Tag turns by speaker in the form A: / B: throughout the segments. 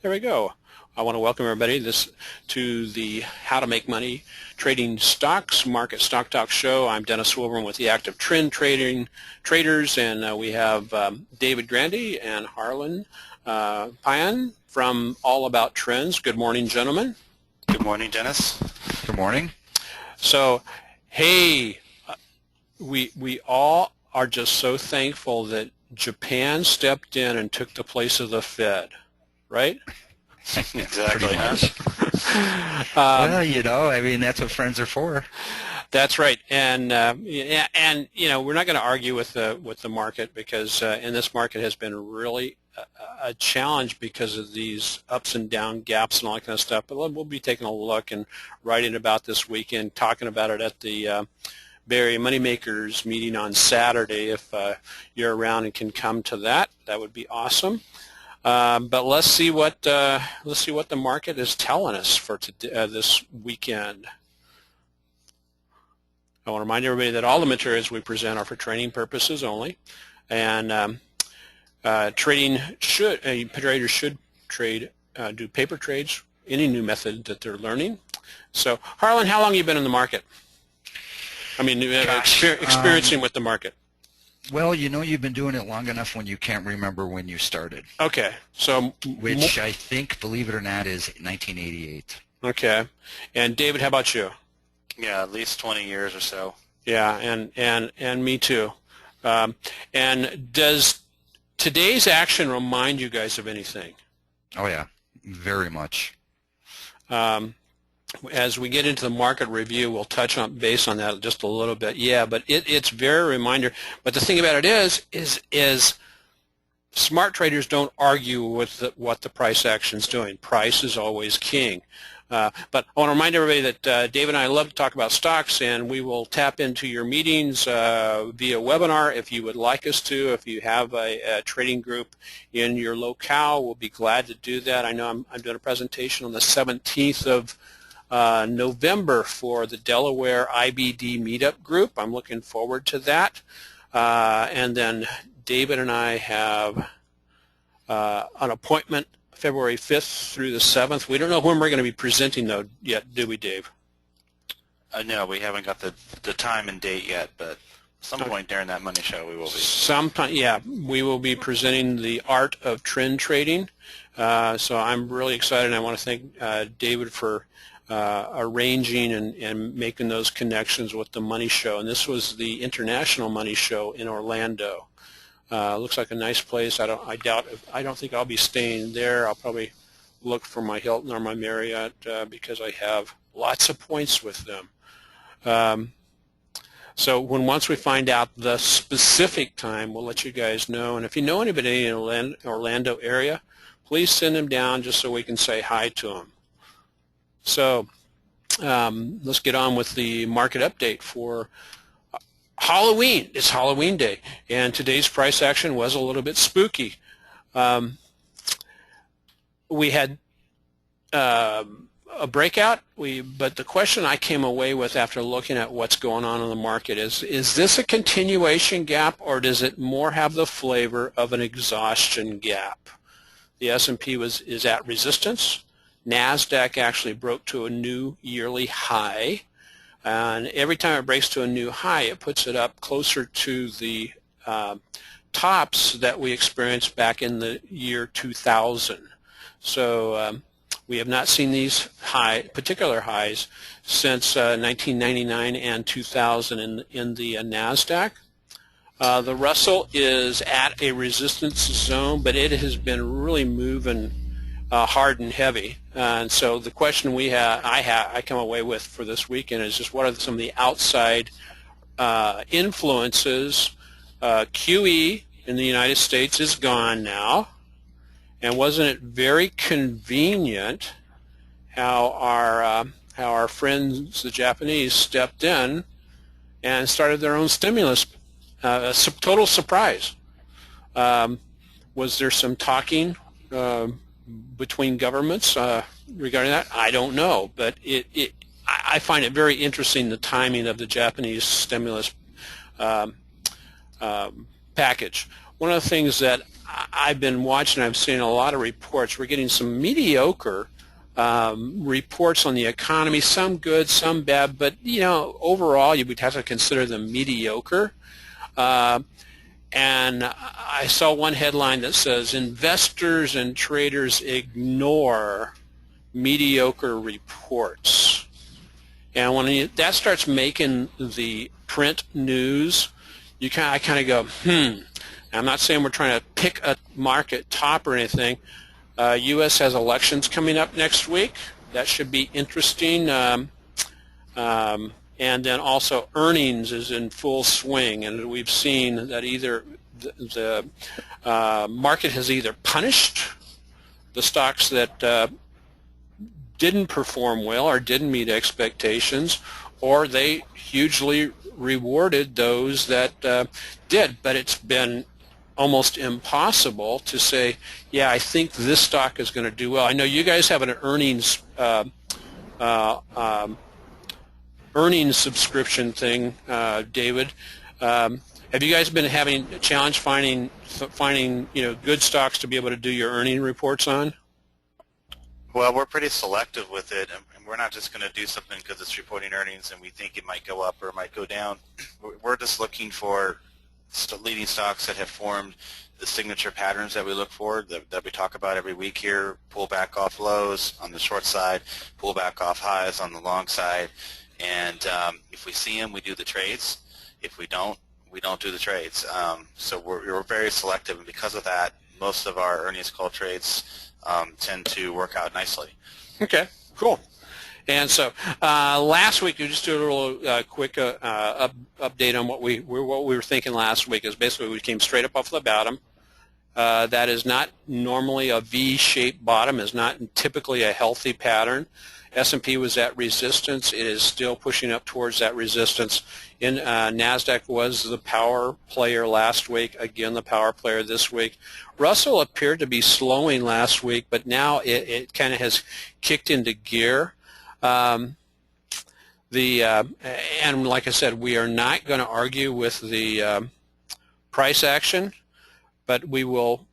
A: There we go. I want to welcome everybody to the How to Make Money Trading Stocks Market Stock Talk Show. I'm Dennis Wilburn with the Active Trend Traders, and we have David Grandy and Harlan Payan from All About Trends. Good morning, gentlemen.
B: Good morning, Dennis.
C: Good morning.
A: So, hey, we all are just so thankful that Japan stepped in and took the place of the Fed. Right?
B: Exactly.
C: Well, I mean, that's what friends are for.
A: That's right, and we're not going to argue with the market because in this market has been really a challenge because of these ups and down gaps and all that kind of stuff. But we'll be taking a look and writing about this weekend, talking about it at the Bay Area Moneymakers meeting on Saturday. If you're around and can come to that, that would be awesome. But let's see what the market is telling us for this weekend. I want to remind everybody that all the materials we present are for training purposes only, and traders should trade do paper trades, any new method that they're learning. So, Harlan, how long have you been in the market? I mean, experiencing with the market.
C: Well, you've been doing it long enough when you can't remember when you started.
A: Okay, so
C: which I think, believe it or not, is 1988.
A: Okay, and David, how about you?
B: Yeah, at least 20 years or so.
A: Yeah, and me too. And does today's action remind you guys of anything?
C: Oh yeah, very much.
A: As we get into the market review, we'll touch on base on that just a little bit. Yeah, but it's very reminder. But the thing about it is smart traders don't argue with what the price action's doing. Price is always king. But I want to remind everybody that Dave and I love to talk about stocks, and we will tap into your meetings via webinar if you would like us to. If you have a trading group in your locale, we'll be glad to do that. I know I'm doing a presentation on the 17th of November for the Delaware IBD meetup group. I'm looking forward to that. And then David and I have an appointment February 5th through the 7th. We don't know when we're going to be presenting though yet, do we, Dave?
B: No, we haven't got the time and date yet, but some point during that money show we will be.
A: Sometime, yeah, we will be presenting the art of trend trading. So I'm really excited, and I want to thank David for arranging and making those connections with the money show. And this was the International Money Show in Orlando. Looks like a nice place. I don't think I'll be staying there. I'll probably look for my Hilton or my Marriott because I have lots of points with them. So once we find out the specific time, we'll let you guys know. And if you know anybody in the Orlando area, please send them down just so we can say hi to them. So let's get on with the market update for Halloween. It's Halloween day, and today's price action was a little bit spooky. We had a breakout, but the question I came away with after looking at what's going on in the market is this a continuation gap, or does it more have the flavor of an exhaustion gap? The S&P is at resistance. NASDAQ actually broke to a new yearly high, and every time it breaks to a new high, it puts it up closer to the tops that we experienced back in the year 2000. So we have not seen these particular highs since 1999 and 2000 in the NASDAQ. The Russell is at a resistance zone, but it has been really moving hard and heavy, and so the question I come away with for this weekend is just what are some of the outside influences. QE in the United States is gone now, and wasn't it very convenient how our friends the Japanese stepped in and started their own stimulus? Total surprise. Was there some talking between governments regarding that? I don't know, but I find it very interesting, the timing of the Japanese stimulus package. one of the things that I've been watching, I've seen a lot of reports. We're getting some mediocre reports on the economy, some good, some bad, but overall you would have to consider them mediocre. And I saw one headline that says, investors and traders ignore mediocre reports. And when that starts making the print news, I kind of go, I'm not saying we're trying to pick a market top or anything. U.S. has elections coming up next week. That should be interesting. And then also earnings is in full swing, and we've seen that either the market has either punished the stocks that didn't perform well or didn't meet expectations, or they hugely rewarded those that did. But it's been almost impossible to say, yeah, I think this stock is going to do well. I know you guys have an earnings subscription thing, David. Have you guys been having a challenge finding good stocks to be able to do your earning reports on?
B: Well, we're pretty selective with it, and we're not just going to do something because it's reporting earnings and we think it might go up or it might go down. We're just looking for leading stocks that have formed the signature patterns that we look for, that we talk about every week here: pull back off lows on the short side, pull back off highs on the long side. And if we see them, we do the trades. If we don't do the trades. So we're very selective, and because of that, most of our earnings call trades tend to work out nicely.
A: Okay, cool. And so last week, we just do a little quick update on what we were thinking last week. Is basically we came straight up off the bottom. That is not normally a V-shaped bottom. Is not typically a healthy pattern. S&P was at resistance. It is still pushing up towards that resistance. NASDAQ was the power player last week. Again, the power player this week. Russell appeared to be slowing last week, but now it kind of has kicked into gear. And like I said, we are not going to argue with the price action, but we will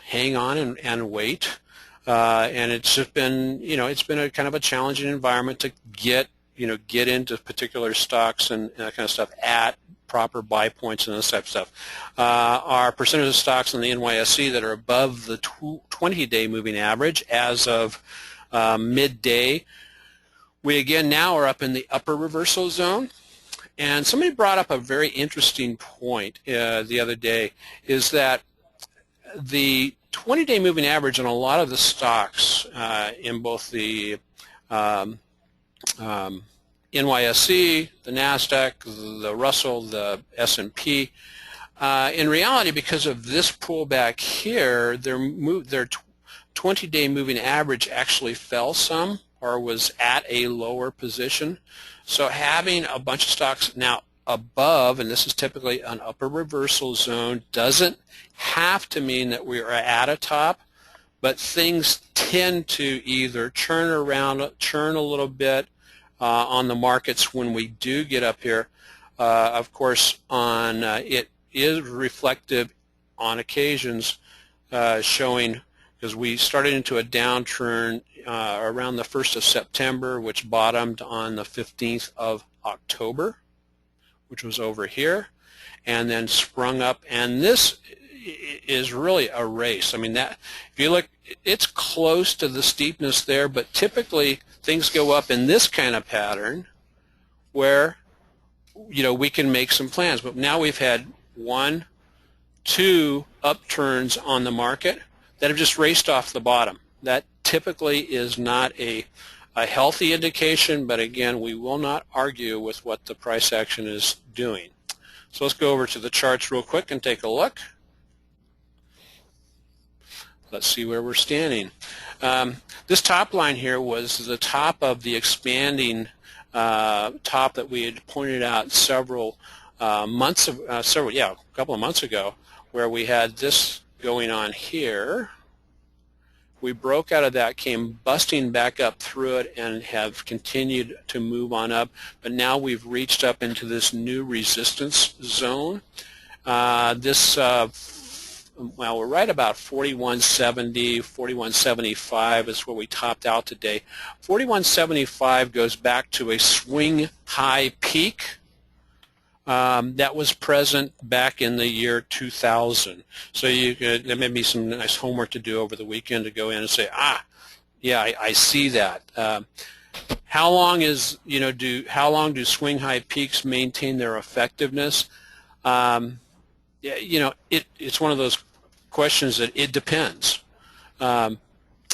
A: hang on and wait. And it's just been, it's been a kind of a challenging environment to get into particular stocks and that kind of stuff at proper buy points and this type of stuff. Our percentage of stocks in the NYSE that are above the 20-day moving average as of midday, we again now are up in the upper reversal zone. And somebody brought up a very interesting point the other day, is that the 20-day moving average on a lot of the stocks in both the NYSE, the NASDAQ, the Russell, the S&P, in reality, because of this pullback here, their 20-day moving average actually fell some or was at a lower position. So having a bunch of stocks now above, and this is typically an upper reversal zone, doesn't have to mean that we are at a top, but things tend to either churn a little bit on the markets when we do get up here. Of course, it is reflective on occasions, showing, because we started into a downturn around the 1st of September, which bottomed on the 15th of October, which was over here, and then sprung up. And this is really a race. I mean, that if you look, it's close to the steepness there, but typically things go up in this kind of pattern where we can make some plans. But now we've had 1, 2 upturns on the market that have just raced off the bottom. That typically is not a healthy indication, but again, we will not argue with what the price action is doing. So let's go over to the charts real quick and take a look. Let's see where we're standing. This top line here was the top of the expanding top that we had pointed out a couple of months ago, where we had this going on here. We broke out of that, came busting back up through it, and have continued to move on up. But now we've reached up into this new resistance zone. This well, we're right about 4170, 4175 is where we topped out today. 4175 goes back to a swing high peak that was present back in the year 2000. So there may be some nice homework to do over the weekend to go in and say, yeah, I see that. How long do swing high peaks maintain their effectiveness? It's one of those questions that it depends. If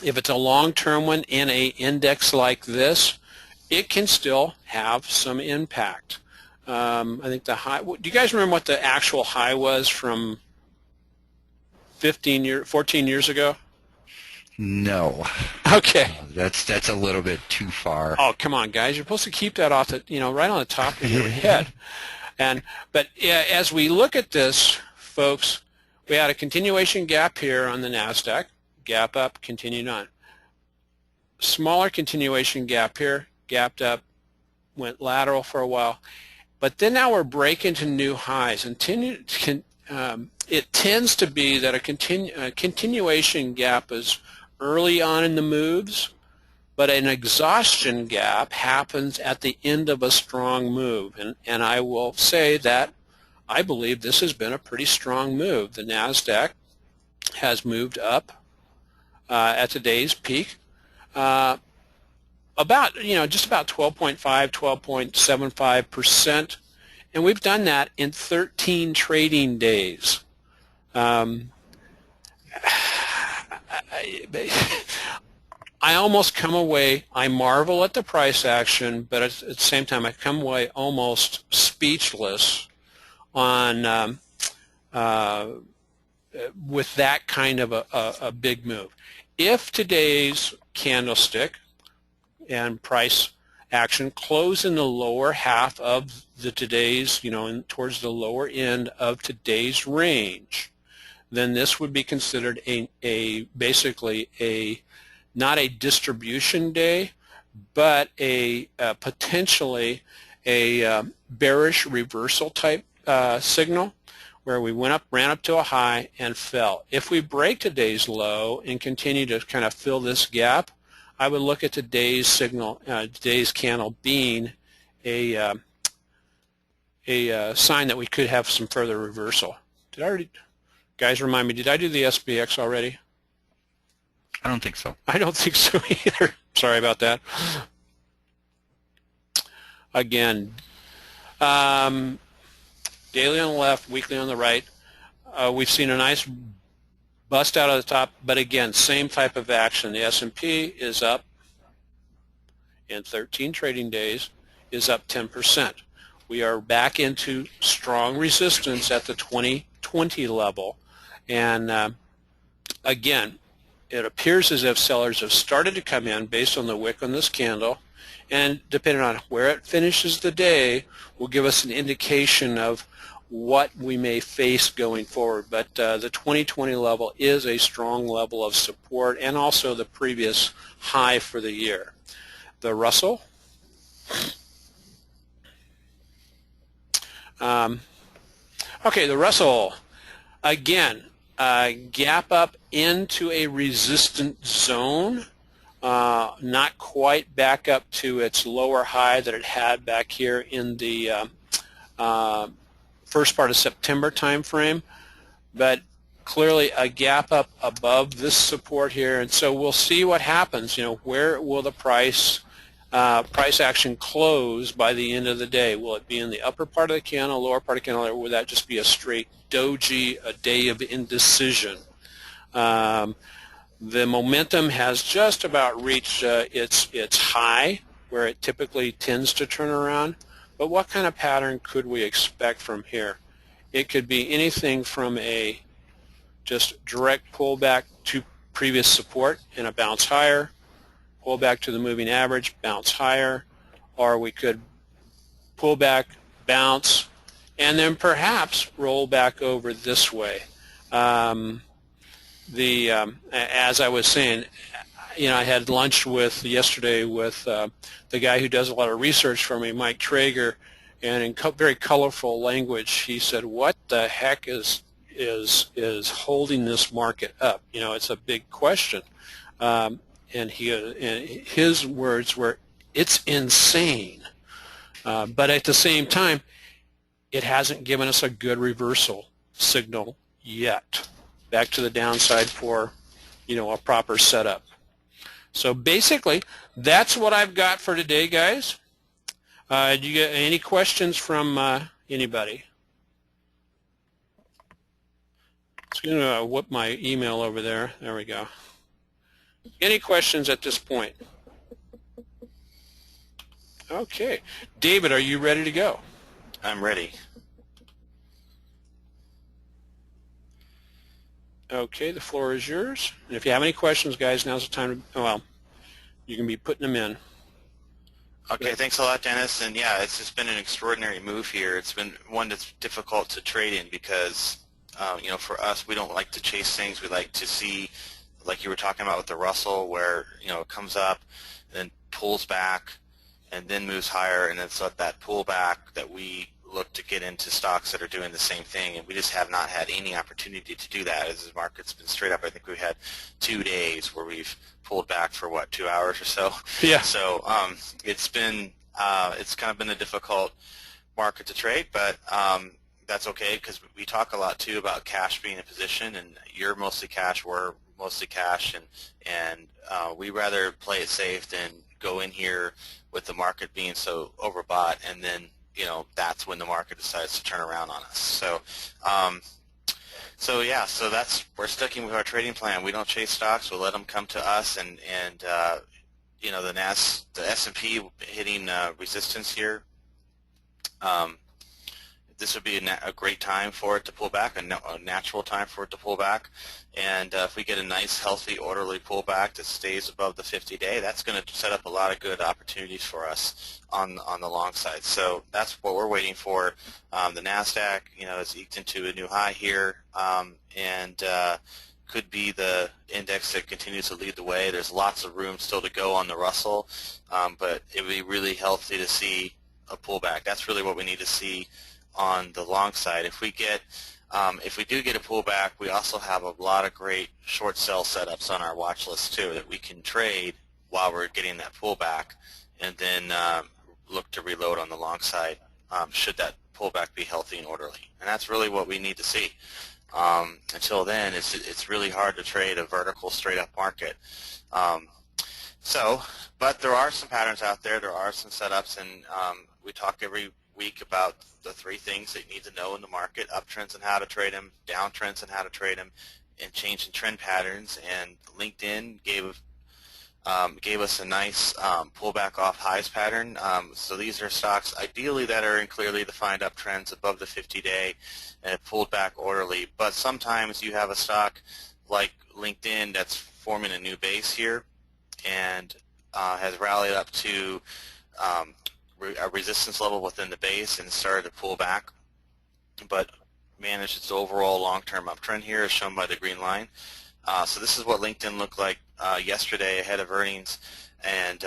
A: it's a long-term one in an index like this, it can still have some impact. I think the high. Do you guys remember what the actual high was from 14 years ago?
D: No.
A: Okay.
D: That's a little bit too far.
A: Oh, come on, guys! You're supposed to keep that off the, right on the top of your head. But as we look at this, folks, we had a continuation gap here on the NASDAQ, gap up, continued on. Smaller continuation gap here, gapped up, went lateral for a while, but then now we're breaking to new highs. And it tends to be that a continuation gap is early on in the moves, but an exhaustion gap happens at the end of a strong move. And I will say that I believe this has been a pretty strong move. The NASDAQ has moved up at today's peak about, just about 12.5, 12.75%. And we've done that in 13 trading days. I almost come away, I marvel at the price action, but at the same time I come away almost speechless on with that kind of a big move. If today's candlestick and price action close in the lower half of today's, towards the lower end of today's range, then this would be considered basically not a distribution day, but potentially a bearish reversal type signal, where we ran up to a high and fell. If we break today's low and continue to kind of fill this gap, I would look at today's signal, today's candle being a sign that we could have some further reversal. Guys, remind me, did I do the SPX already?
C: I don't think so.
A: I don't think so either. Sorry about that. Again, daily on the left, weekly on the right. We've seen a nice bust out of the top, but again, same type of action. The S&P is up in 13 trading days, is up 10%. We are back into strong resistance at the 2020 level. And again, it appears as if sellers have started to come in based on the wick on this candle, and depending on where it finishes the day will give us an indication of what we may face going forward. But the 2020 level is a strong level of support, and also the previous high for the year. The Russell, okay, the Russell, again, gap up into a resistant zone, not quite back up to its lower high that it had back here in the first part of September time frame, but clearly a gap up above this support here. And so we'll see what happens. Where will the price action close by the end of the day? Will it be in the upper part of the candle, lower part of the candle, or will that just be a straight doji, a day of indecision? The momentum has just about reached its high, where it typically tends to turn around. But what kind of pattern could we expect from here? It could be anything from a just direct pullback to previous support and a bounce higher, pull back to the moving average, bounce higher, or we could pull back, bounce, and then perhaps roll back over this way. As I was saying, I had lunch yesterday with the guy who does a lot of research for me, Mike Traeger, and in very colorful language, he said, "What the heck is is holding this market up? You know, it's a big question. And his words were, "It's insane." But at the same time, it hasn't given us a good reversal signal yet. Back to the downside for, you know, a proper setup. So basically, that's what I've got for today, guys. Do you get any questions from anybody? It's going to whip my email over there. There we go. Any questions at this point? Okay. David, are you ready to go?
B: I'm ready.
A: Okay, the floor is yours. And if you have any questions, guys, now's the time to, well, you can be putting them in.
B: Okay, thanks a lot, Dennis. And yeah, it's just been an extraordinary move here. It's been one that's difficult to trade in because, you know, for us, we don't like to chase things. We like to see, like you were talking about with the Russell, where, you know, it comes up, then pulls back, and then moves higher, and it's at that pullback that we look to get into stocks that are doing the same thing, and we just have not had any opportunity to do that as the market's been straight up. I think we've had 2 days where we've pulled back for, what, 2 hours or so?
A: Yeah.
B: So it's been, it's kind of been a difficult market to trade, but that's okay because we talk a lot, too, about cash being in position, and you're mostly cash, we're mostly cash, and we rather play it safe than go in here with the market being so overbought, and then, you know, that's when the market decides to turn around on us. So, yeah, so we're sticking with our trading plan. We don't chase stocks. We'll let them come to us, and you know, the S&P hitting resistance here. This would be a great time for it to pull back, a natural time for it to pull back. And if we get a nice, healthy, orderly pullback that stays above the 50-day, that's going to set up a lot of good opportunities for us on the long side. So that's what we're waiting for. The NASDAQ, you know, is eked into a new high here, and could be the index that continues to lead the way. There's lots of room still to go on the Russell, but it would be really healthy to see a pullback. That's really what we need to see on the long side. If we do get a pullback, we also have a lot of great short sell setups on our watch list too that we can trade while we're getting that pullback, and then look to reload on the long side should that pullback be healthy and orderly. And that's really what we need to see. Until then, it's really hard to trade a vertical straight up market. But there are some patterns out there. There are some setups, and we talk every week about the 3 things that you need to know in the market: uptrends and how to trade them, downtrends and how to trade them, and change in trend patterns. And LinkedIn gave us a nice pullback off highs pattern. So these are stocks ideally that are in clearly defined uptrends above the 50-day and have pulled back orderly. But sometimes you have a stock like LinkedIn that's forming a new base here and has rallied up to a resistance level within the base and started to pull back, but managed its overall long-term uptrend here as shown by the green line. So this is what LinkedIn looked like yesterday ahead of earnings, and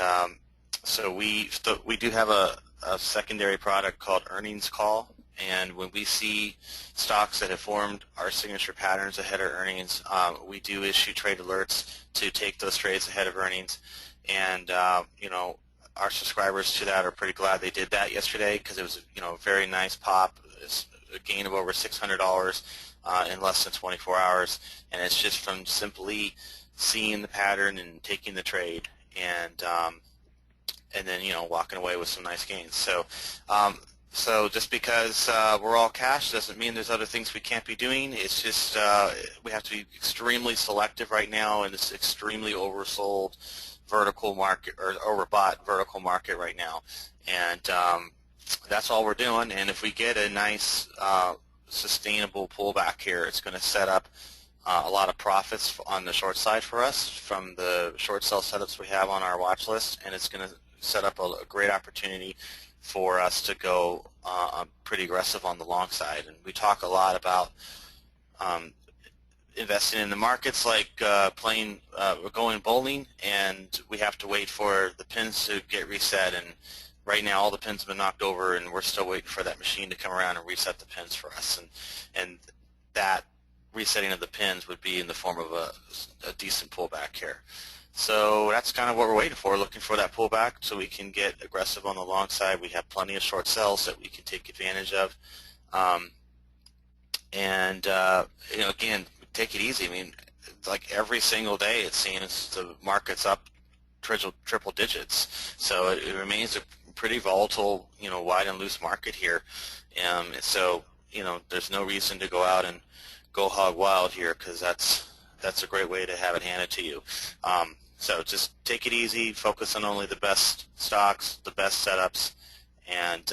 B: so we do have a secondary product called Earnings Call, and when we see stocks that have formed our signature patterns ahead of earnings, we do issue trade alerts to take those trades ahead of earnings, and you know, our subscribers to that are pretty glad they did that yesterday because it was, you know, a very nice pop. It's a gain of over $600 in less than 24 hours, and it's just from simply seeing the pattern and taking the trade, and then, you know, walking away with some nice gains. So so just because we're all cash doesn't mean there's other things we can't be doing. It's just we have to be extremely selective right now in this extremely oversold vertical market, or overbought vertical market right now, and that's all we're doing. And if we get a nice sustainable pullback here, it's going to set up a lot of profits on the short side for us from the short sell setups we have on our watch list, and it's going to set up a great opportunity for us to go pretty aggressive on the long side. And we talk a lot about investing in the markets like we're going bowling, and we have to wait for the pins to get reset, and right now all the pins have been knocked over, and we're still waiting for that machine to come around and reset the pins for us, and that resetting of the pins would be in the form of a decent pullback here. So that's kind of what we're waiting for, looking for that pullback so we can get aggressive on the long side. We have plenty of short sells that we can take advantage of. Again, take it easy. I mean, like every single day it seems the market's up triple digits. So it remains a pretty volatile, wide and loose market here. So, there's no reason to go out and go hog wild here, because that's a great way to have it handed to you. So just take it easy, focus on only the best stocks, the best setups, and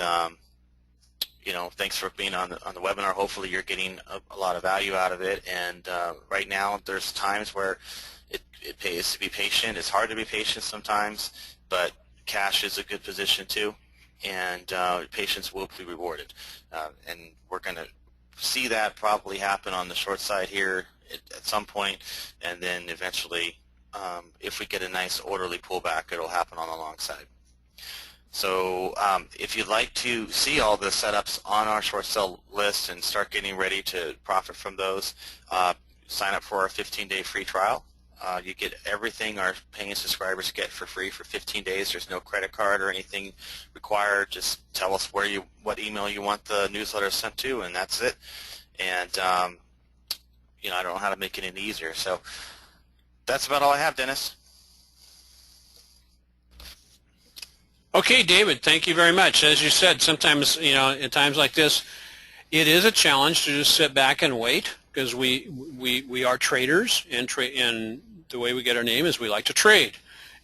B: thanks for being on the webinar. Hopefully you're getting a lot of value out of it. And right now there's times where it pays to be patient. It's hard to be patient sometimes, but cash is a good position too, and patience will be rewarded. And we're going to see that probably happen on the short side here at some point, and then eventually if we get a nice orderly pullback, it'll happen on the long side. So if you'd like to see all the setups on our short sell list and start getting ready to profit from those, sign up for our 15-day free trial. You get everything our paying subscribers get for free for 15 days. There's no credit card or anything required. Just tell us what email you want the newsletter sent to, and that's it. And I don't know how to make it any easier. So that's about all I have, Dennis.
A: Okay, David, thank you very much. As you said, sometimes, in times like this, it is a challenge to just sit back and wait, because we are traders, and the way we get our name is we like to trade.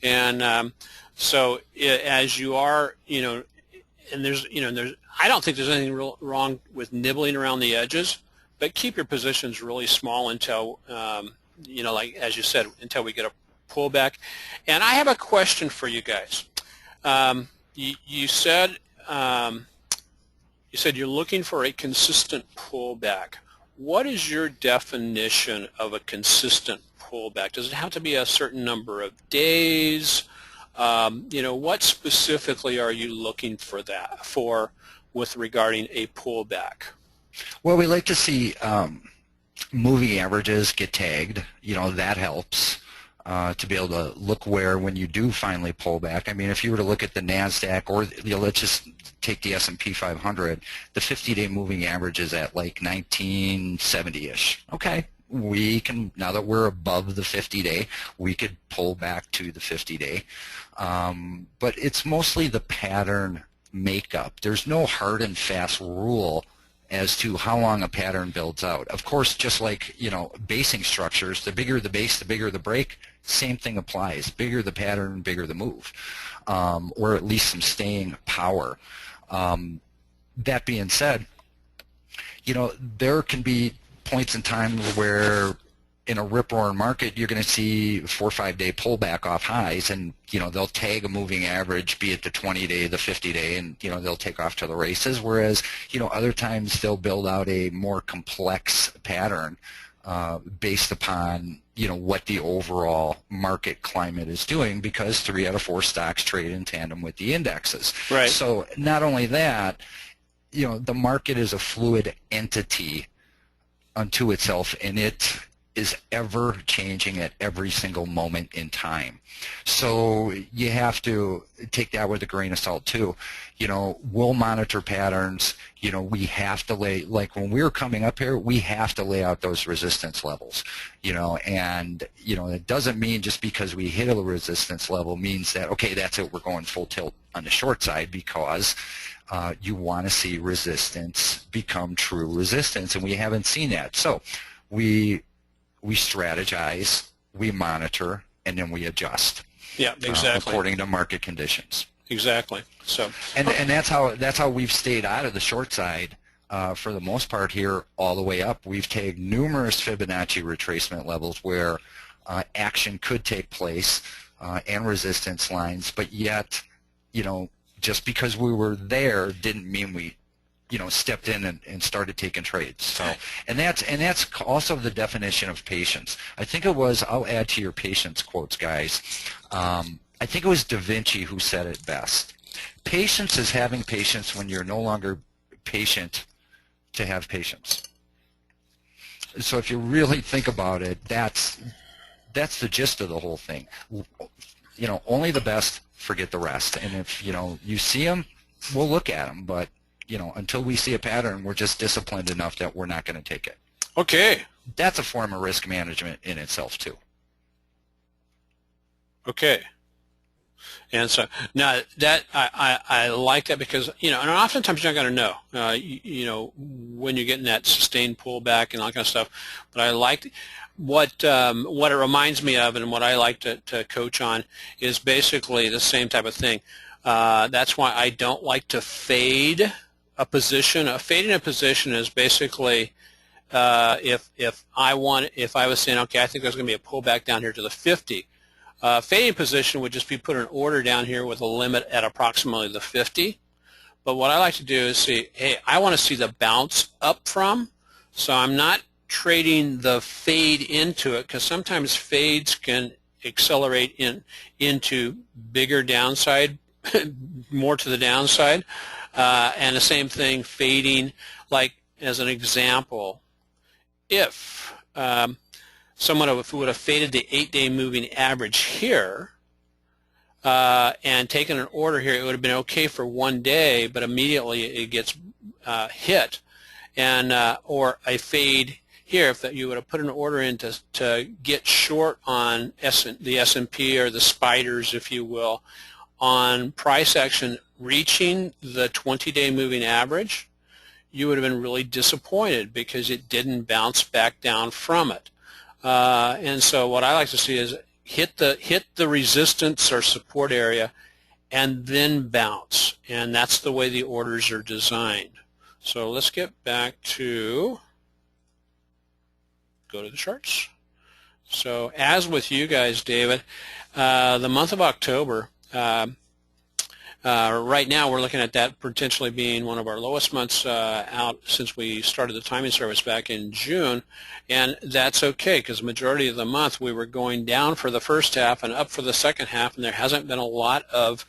A: And so as you are, and I don't think there's anything wrong with nibbling around the edges, but keep your positions really small until, like as you said, until we get a pullback. And I have a question for you guys. You said you're looking for a consistent pullback. What is your definition of a consistent pullback? Does it have to be a certain number of days? What specifically are you looking for with regarding a pullback?
C: Well, we like to see moving averages get tagged. That helps. To be able to look where when you do finally pull back. I mean, if you were to look at the NASDAQ, or let's just take the S&P 500, the 50-day moving average is at like 1970-ish. Okay, we can, now that we're above the 50-day, we could pull back to the 50-day. But it's mostly the pattern makeup. There's no hard and fast rule as to how long a pattern builds out. Of course, just like, basing structures, the bigger the base, the bigger the break, same thing applies. Bigger the pattern, bigger the move, or at least some staying power. That being said, there can be points in time where in a rip-roaring market, you're going to see 4 or 5 day pullback off highs, and they'll tag a moving average, be it the 20-day, the 50-day, and they'll take off to the races. Whereas other times they'll build out a more complex pattern based upon what the overall market climate is doing, because 3 out of 4 stocks trade in tandem with the indexes.
A: Right.
C: So not only that, the market is a fluid entity unto itself, and it is ever changing at every single moment in time. So you have to take that with a grain of salt too. We'll monitor patterns. We have to lay, like when we're coming up here, we have to lay out those resistance levels, and it doesn't mean just because we hit a resistance level means that, okay, that's it, we're going full tilt on the short side, because you want to see resistance become true resistance, and we haven't seen that. So we strategize, we monitor, and then we adjust.
A: Yeah, exactly.
C: According to market conditions.
A: Exactly. So.
C: And that's how we've stayed out of the short side for the most part here all the way up. We've taken numerous Fibonacci retracement levels where action could take place and resistance lines, but yet, just because we were there didn't mean we stepped in and started taking trades. So, and that's also the definition of patience. I think it was, I'll add to your patience quotes, guys. I think it was Da Vinci who said it best. Patience is having patience when you're no longer patient to have patience. So if you really think about it, that's the gist of the whole thing. You know, only the best, forget the rest. And if, you know, you see them, we'll look at them. But, you know, until we see a pattern, we're just disciplined enough that we're not going to take it.
A: Okay.
C: That's a form of risk management in itself, too.
A: Okay. And so now that I like that because, you know, and oftentimes you're not going to know, you know, when you're getting that sustained pullback and all that kind of stuff. But I like what it reminds me of, and what I like to coach on is basically the same type of thing. That's why I don't like to fade a position. Fading a position is basically if I was saying, okay, I think there's going to be a pullback down here to the 50. Fading position would just be put an order down here with a limit at approximately the 50. But what I like to do is see, hey, I want to see the bounce up from, so I'm not trading the fade into it, because sometimes fades can accelerate into bigger downside, more to the downside. And the same thing fading, like as an example, if someone would have faded the 8-day moving average here and taken an order here, it would have been okay for 1 day, but immediately it gets hit. And or a fade here, if you would have put an order in to get short on the S&P or the spiders, if you will, on price action reaching the 20-day moving average, you would have been really disappointed because it didn't bounce back down from it. And so what I like to see is hit the resistance or support area and then bounce, and that's the way the orders are designed. So let's get back to go to the charts. So as with you guys, David, the month of October, right now we're looking at that potentially being one of our lowest months out since we started the timing service back in June, and that's okay because the majority of the month we were going down for the first half and up for the second half, and there hasn't been a lot of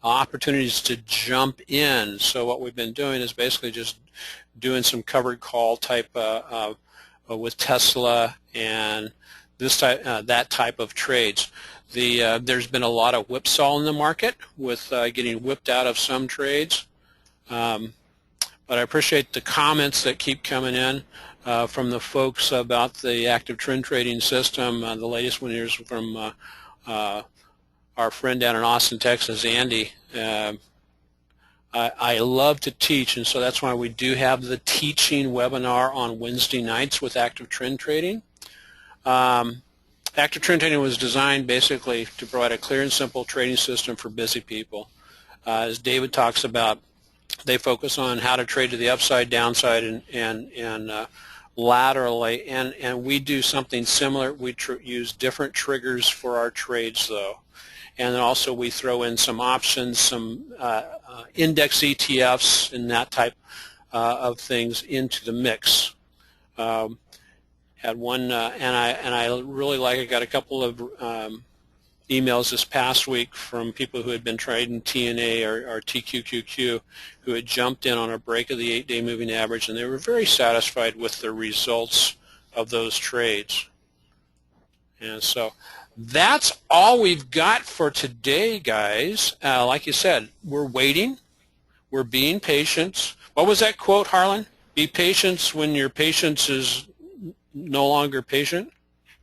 A: opportunities to jump in. So what we've been doing is basically just doing some covered call type with Tesla and this type, that type of trades. There's been a lot of whipsaw in the market with getting whipped out of some trades. But I appreciate the comments that keep coming in from the folks about the active trend trading system. The latest one here is from our friend down in Austin, Texas, Andy. I love to teach, and so that's why we do have the teaching webinar on Wednesday nights with active trend trading. Active trend trading was designed basically to provide a clear and simple trading system for busy people. As David talks about, they focus on how to trade to the upside, downside, and laterally, and we do something similar. We use different triggers for our trades, though. And then also we throw in some options, some index ETFs and that type of things into the mix. Had one, and I really like. I got a couple of emails this past week from people who had been trading TNA or TQQQ, who had jumped in on a break of the 8-day moving average, and they were very satisfied with the results of those trades. And so that's all we've got for today, guys. Like you said, we're waiting. We're being patient. What was that quote, Harlan? Be patient when your patience is no longer patient?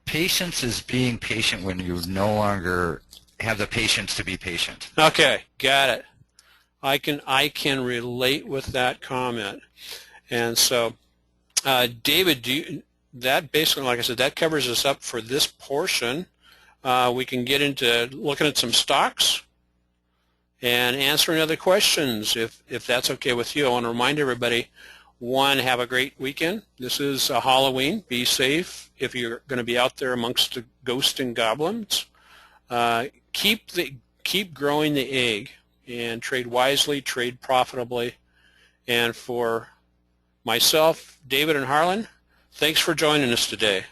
C: Patience is being patient when you no longer have the patience to be patient.
A: Okay, got it. I can relate with that comment. And so, David, that basically, like I said, that covers us up for this portion. We can get into looking at some stocks and answering other questions if that's okay with you. I want to remind everybody, one, have a great weekend. This is Halloween. Be safe if you're going to be out there amongst the ghosts and goblins. Keep growing the egg and trade wisely, trade profitably. And for myself, David and Harlan, thanks for joining us today.